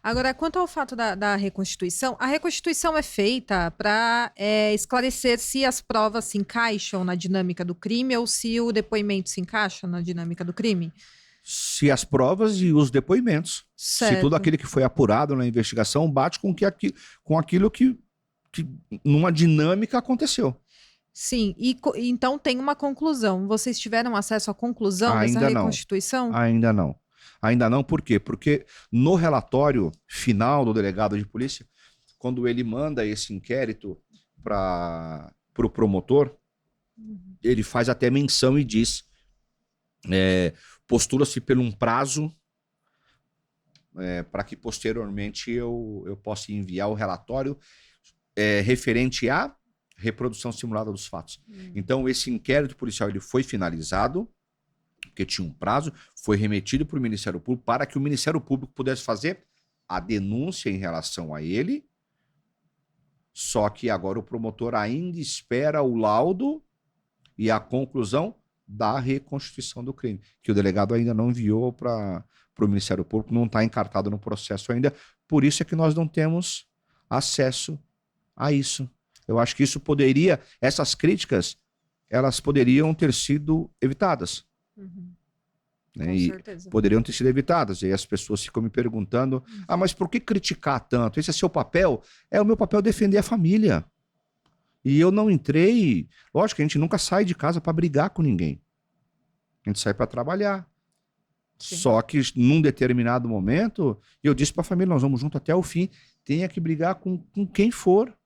Agora, quanto ao fato da reconstituição, a reconstituição é feita para esclarecer se as provas se encaixam na dinâmica do crime ou se o depoimento se encaixa na dinâmica do crime? Se as provas e os depoimentos. Certo. Se tudo aquilo que foi apurado na investigação bate com aquilo que numa dinâmica aconteceu. Sim, então tem uma conclusão. Vocês tiveram acesso à conclusão Ainda dessa não. reconstituição? Ainda não. Ainda não, por quê? Porque no relatório final do delegado de polícia, quando ele manda esse inquérito para o promotor, ele faz até menção e diz, postula-se por um prazo para que posteriormente eu possa enviar o relatório referente à reprodução simulada dos fatos. Então esse inquérito policial ele foi finalizado, porque tinha um prazo, foi remetido para o Ministério Público para que o Ministério Público pudesse fazer a denúncia em relação a ele, só que agora o promotor ainda espera o laudo e a conclusão da reconstituição do crime, que o delegado ainda não enviou para o Ministério Público, não está encartado no processo ainda, por isso é que nós não temos acesso a isso. Eu acho que isso poderia, essas críticas, elas poderiam ter sido evitadas. Né? Com certeza. Poderiam ter sido evitadas. E aí as pessoas ficam me perguntando, mas por que criticar tanto? Esse é seu papel? É o meu papel defender a família. E eu não entrei... Lógico que a gente nunca sai de casa para brigar com ninguém. A gente sai para trabalhar. Sim. Só que num determinado momento, eu disse para a família, nós vamos junto até o fim. Tenha que brigar com quem for.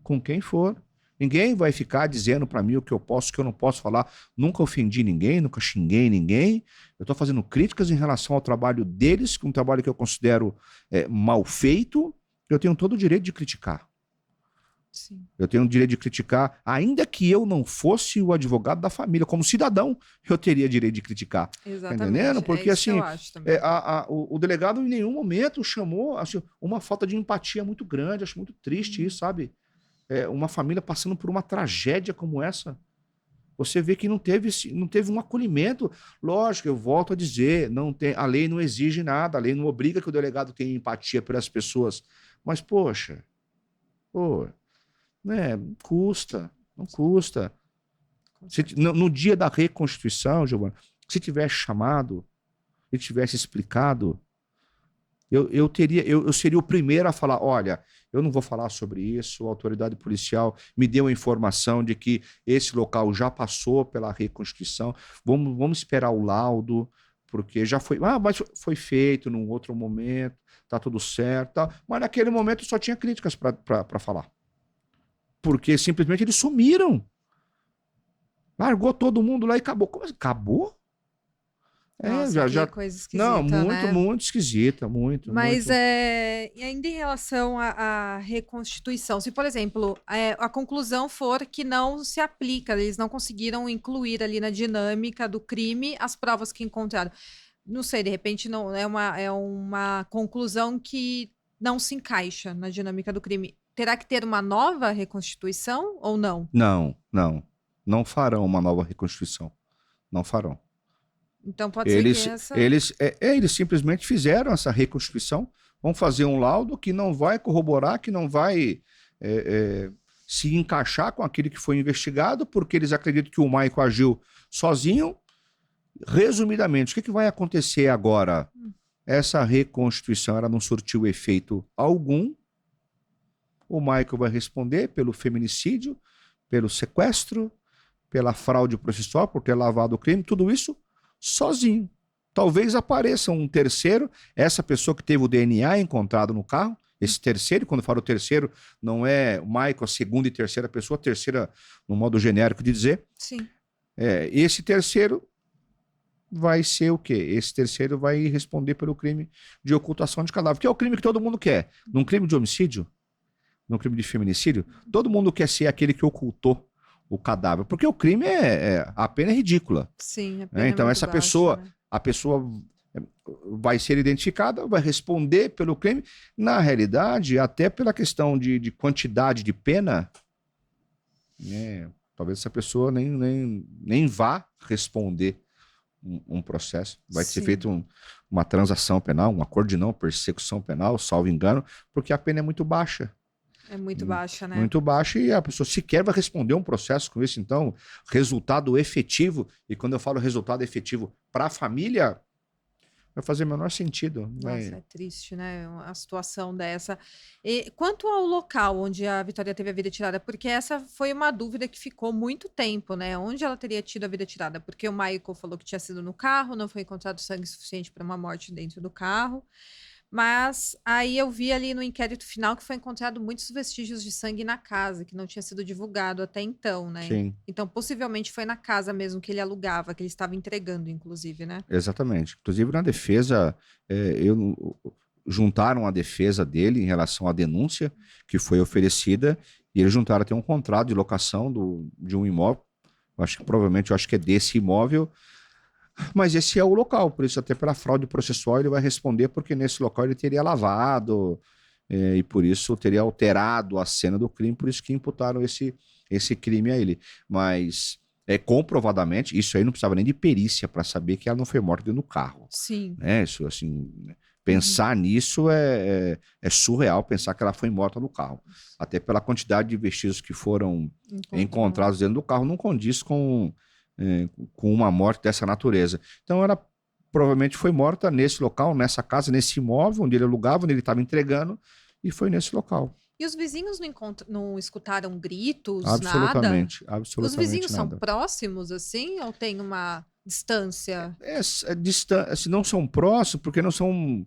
Com quem for. Ninguém vai ficar dizendo para mim o que eu posso, o que eu não posso falar. Nunca ofendi ninguém, nunca xinguei ninguém. Eu estou fazendo críticas em relação ao trabalho deles, um trabalho que eu considero mal feito. Eu tenho todo o direito de criticar. Sim. Eu tenho o direito de criticar, ainda que eu não fosse o advogado da família. Como cidadão, eu teria direito de criticar. Exatamente. Tá entendendo? Porque assim, eu acho também. o delegado em nenhum momento chamou assim, uma falta de empatia muito grande. Acho muito triste isso, sabe? Uma família passando por uma tragédia como essa, você vê que não teve um acolhimento. Lógico, eu volto a dizer, a lei não exige nada, a lei não obriga que o delegado tenha empatia pelas pessoas, mas poxa, né, não custa. No dia da reconstituição, Giovana, se tivesse chamado e tivesse explicado, eu seria o primeiro a falar, olha, eu não vou falar sobre isso, a autoridade policial me deu a informação de que esse local já passou pela reconstituição, vamos esperar o laudo, porque já foi, mas foi feito num outro momento, tá tudo certo, tá? Mas naquele momento só tinha críticas para falar. Porque simplesmente eles sumiram. Largou todo mundo lá e acabou. Como assim? Acabou? Nossa, já coisa esquisita, não, né? muito esquisita, muito. Mas muito. E ainda em relação à reconstituição, se, por exemplo, a conclusão for que não se aplica, eles não conseguiram incluir ali na dinâmica do crime as provas que encontraram. Não sei, de repente não é uma conclusão que não se encaixa na dinâmica do crime. Terá que ter uma nova reconstituição ou não? Não farão uma nova reconstituição. Não farão. Então pode ser que essa... Eles simplesmente fizeram essa reconstituição, vão fazer um laudo que não vai corroborar, que não vai se encaixar com aquilo que foi investigado, porque eles acreditam que o Maico agiu sozinho. Resumidamente, o que vai acontecer agora? Essa reconstituição ela não surtiu efeito algum. O Maico vai responder pelo feminicídio, pelo sequestro, pela fraude processual, por ter lavado o crime, tudo isso sozinho. Talvez apareça um terceiro, essa pessoa que teve o DNA encontrado no carro, esse terceiro, quando eu falo terceiro, não é o Michael, a segunda e terceira pessoa, terceira no modo genérico de dizer. Sim. Esse terceiro vai ser o quê? Esse terceiro vai responder pelo crime de ocultação de cadáver, que é o crime que todo mundo quer. Num crime de homicídio, num crime de feminicídio, todo mundo quer ser aquele que ocultou o cadáver, porque o crime a pena é ridícula. Sim, a pena é então muito essa baixa, pessoa, né? a pessoa vai ser identificada, vai responder pelo crime. Na realidade, até pela questão de quantidade de pena, talvez essa pessoa nem vá responder um processo. Vai ser feito uma transação penal, um acordo de não persecução penal, salvo engano, porque a pena é muito baixa. É muito baixa, né? Muito baixa, e a pessoa sequer vai responder um processo com isso. Então, resultado efetivo, e quando eu falo resultado efetivo para a família, vai fazer o menor sentido. Nossa, é triste, né? A situação dessa. E quanto ao local onde a Vitória teve a vida tirada, porque essa foi uma dúvida que ficou muito tempo, né? Onde ela teria tido a vida tirada? Porque o Michael falou que tinha sido no carro, não foi encontrado sangue suficiente para uma morte dentro do carro. Mas aí eu vi ali no inquérito final que foi encontrado muitos vestígios de sangue na casa, que não tinha sido divulgado até então, né? Sim, Então, possivelmente foi na casa mesmo que ele alugava, que ele estava entregando, inclusive, né? exatamente. Inclusive, na defesa, juntaram a defesa dele em relação à denúncia que foi oferecida, e eles juntaram até um contrato de locação de um imóvel. Eu acho que é desse imóvel. Mas esse é o local, por isso até pela fraude processual ele vai responder, porque nesse local ele teria lavado e por isso teria alterado a cena do crime, por isso que imputaram esse crime a ele. Mas comprovadamente, isso aí não precisava nem de perícia para saber que ela não foi morta dentro do carro. Sim. Né? Isso, assim, pensar nisso é surreal, pensar que ela foi morta no carro. Até pela quantidade de vestígios que foram encontrados dentro do carro, não condiz com uma morte dessa natureza. Então ela provavelmente foi morta nesse local, nessa casa, nesse imóvel onde ele alugava, onde ele estava entregando, e foi nesse local. E os vizinhos não escoutaram gritos, Absolutamente, nada? absolutamente Os vizinhos nada. são próximos, assim, ou tem uma distância? Assim, não são próximos, porque não são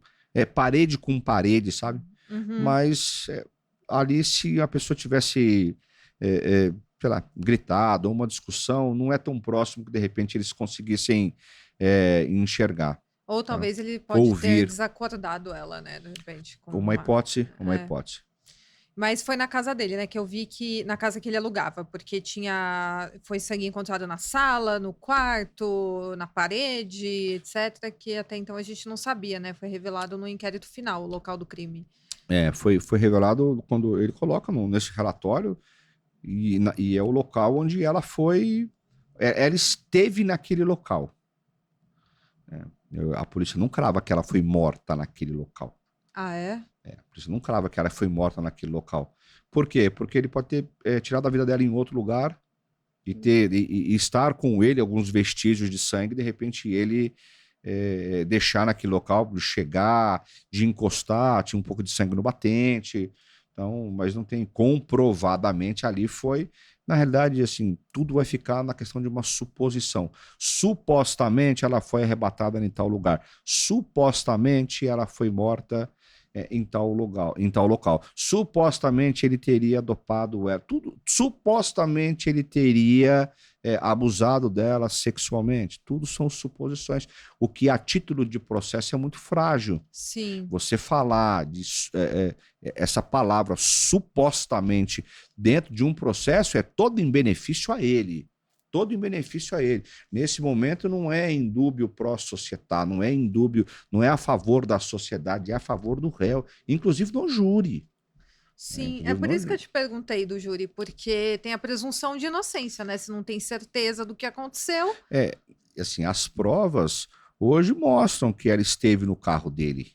parede com parede, sabe? Uhum. Mas ali, se a pessoa tivesse sei lá, gritado, ou uma discussão, não é tão próximo que de repente eles conseguissem enxergar. Ou talvez ele pode ter Ouvir. desacordado ela, né, de repente. Com Uma hipótese. Mas foi na casa dele, né, que eu vi que na casa que ele alugava, porque foi sangue encontrado na sala, no quarto, na parede, etc, que até então a gente não sabia, né, foi revelado no inquérito final, o local do crime. Foi revelado quando ele coloca nesse relatório. E é o local onde ela foi. Ela esteve naquele local. A polícia não crava que ela foi morta naquele local. Ah, é? A polícia não crava que ela foi morta naquele local. Por quê? Porque ele pode ter tirado a vida dela em outro lugar e estar com ele alguns vestígios de sangue, de repente ele deixar naquele local, de chegar, de encostar, tinha um pouco de sangue no batente. Então, mas não tem comprovadamente ali foi. Na realidade, assim, tudo vai ficar na questão de uma suposição. Supostamente ela foi arrebatada em tal lugar. Supostamente ela foi morta em tal local. Supostamente ele teria dopado ela. Tudo. Supostamente ele teria abusado dela sexualmente. Tudo são suposições. O que a título de processo é muito frágil. Sim. Você falar essa palavra supostamente dentro de um processo é todo em benefício a ele. Todo em benefício a ele. Nesse momento não é em dúbio pró-societá, não é em dúbio, não é a favor da sociedade, é a favor do réu, inclusive do júri. Sim, é por isso que eu te perguntei do júri, porque tem a presunção de inocência, né? Se não tem certeza do que aconteceu. Assim, as provas hoje mostram que ela esteve no carro dele.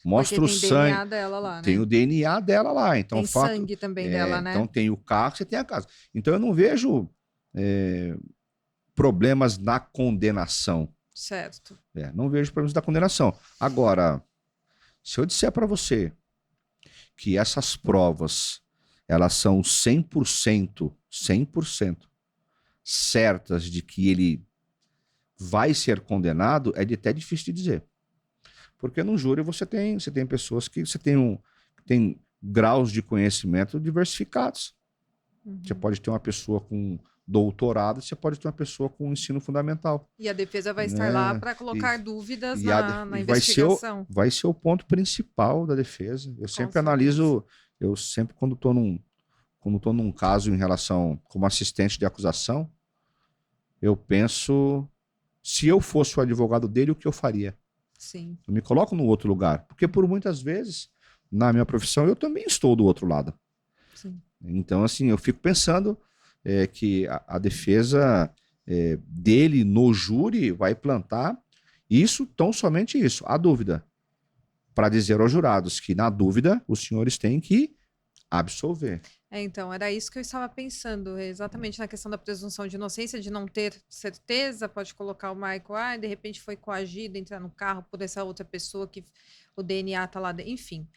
Mostra o sangue. Tem o DNA dela lá, né? Tem o DNA dela lá. Então, tem sangue também dela, né? Então tem o carro, você tem a casa. Então eu não vejo problemas na condenação. Certo. Não vejo problemas na condenação. Agora, se eu disser para você que essas provas elas são 100% certas de que ele vai ser condenado, é até difícil de dizer. Porque no júri você tem pessoas que tem graus de conhecimento diversificados. Uhum. Você pode ter uma pessoa com doutorado, você pode ter uma pessoa com ensino fundamental. E a defesa vai estar lá para colocar dúvidas na investigação. Vai ser o ponto principal da defesa. Eu sempre analiso, quando estou num caso em relação como assistente de acusação, eu penso, se eu fosse o advogado dele, o que eu faria? Sim. Eu me coloco no outro lugar. Porque por muitas vezes, na minha profissão, eu também estou do outro lado. Sim. Então, assim, eu fico pensando que a defesa dele no júri vai plantar Isso, tão somente isso, a dúvida. Para dizer aos jurados que, na dúvida, os senhores têm que absolver. Então, era isso que eu estava pensando, exatamente na questão da presunção de inocência, de não ter certeza, pode colocar o Michael, de repente foi coagido a entrar no carro por essa outra pessoa que o DNA tá lá, enfim.